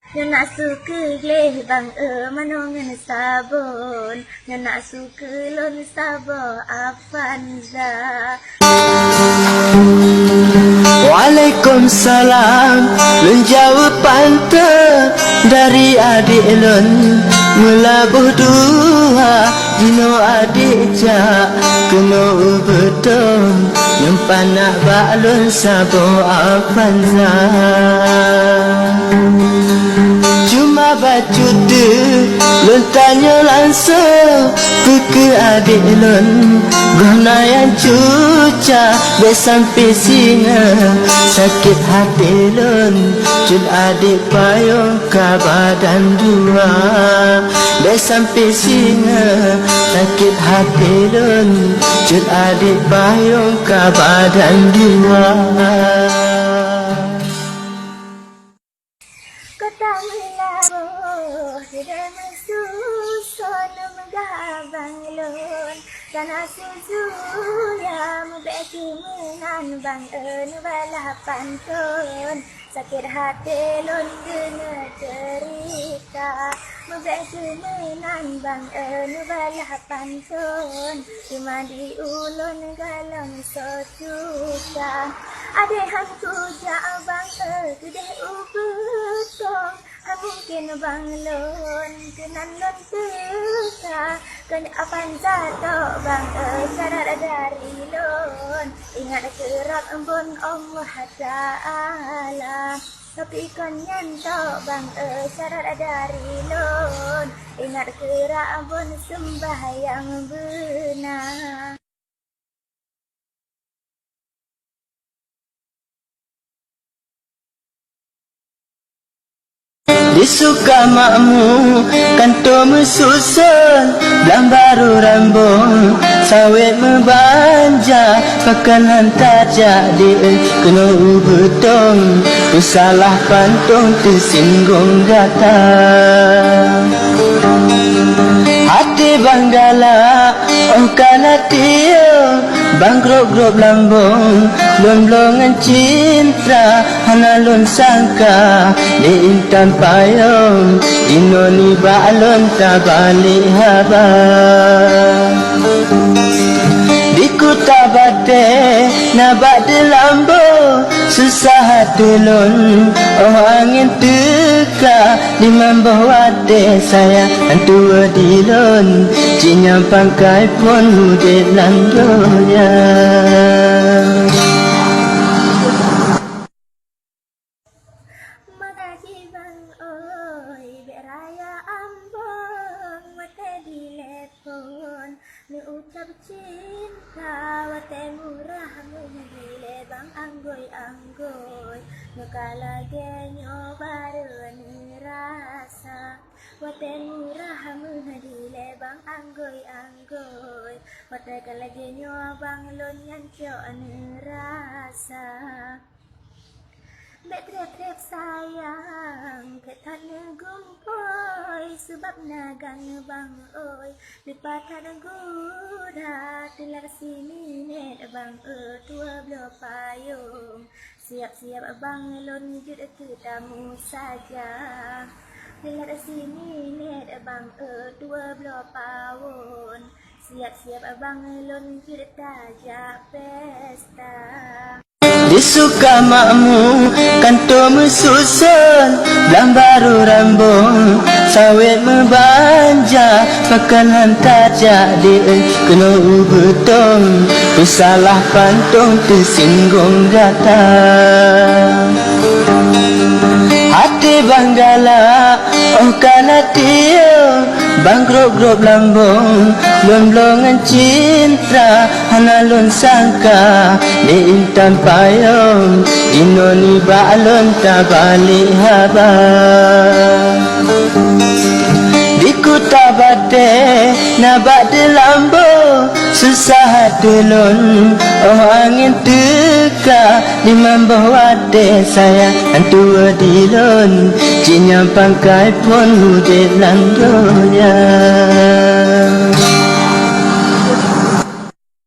Nyo nak suka gleh bang manongan sabun. Nyo nak suka lon sabo Afanza. Waalaikumsalam. Lun jawab panta dari adik lun. Melabuh dua dino adik jak kena betul. Nyempan nak baklun sabo Afanza. Cuma baca tu lun tanya langsung ke adik lun. Guna yang cuca besampai singa sakit hati lun. Cun adik payung ke badan dua besampai singa sakit hati lun. Cun adik payung ke badan dua. Kota melabo tidak mesusun menggabang lon. Tanah susu ya membeki menan bang balapan ton. Sakit hati lon kena cerita membeki menan bang balapan ton. Cuma di ulun galang socukan. Ada hantu jak bang gede ubutong. Mungkin bang lon kenan lon teka. Kena Afanza tok bang syarat dari lon. Ingat kerap embun Allah Ta'ala. Tapi kon nyantok bang syarat dari lon. Ingat kerap embun sembahyang benar. Disuka makmu kanto mesusun belang baru rambung sawit membanja pakan hantar jadi kena betong salah pantung tersinggung datang hati banggala kana tio bang grop lambung lon cinta hana lon sangka di intan payung inoni balon tabali haba di kota bate nabak di lambo susah hati lon oh angin teka di mambah wate saya antua di lon cinya pangkai pun di landonya. Makasih bang oi beraya ambon wate di lepon ni ucap cinta wate murah menghile bang anggoy muka lagi nyobar ni rasa wate murah menghile bang anggoy wate lagi nyobang lon nyanco ni rasa. Betrep sayang ketan gumpoi sebab nagang bang oi dipatan guda telar sini net bang tua belo payung siap-siap bang lon jud ketamu saja telar sini net bang tua belo pawon siap-siap bang lon jud tajak pesta. Disuka makmu kanto mesusun belang baru rambung sawit membanja pakan hantar jadi kena betong salah pantung tersinggung datang hati banggala oh kana tio bang grop lambung lon cinta hana lon sangka di intan payung inoni balon tabali haba di kota bate nabak di lambo susah hati lon oh angin teka di mambah wate saya antua di lon cinya pangkai pun di landonya.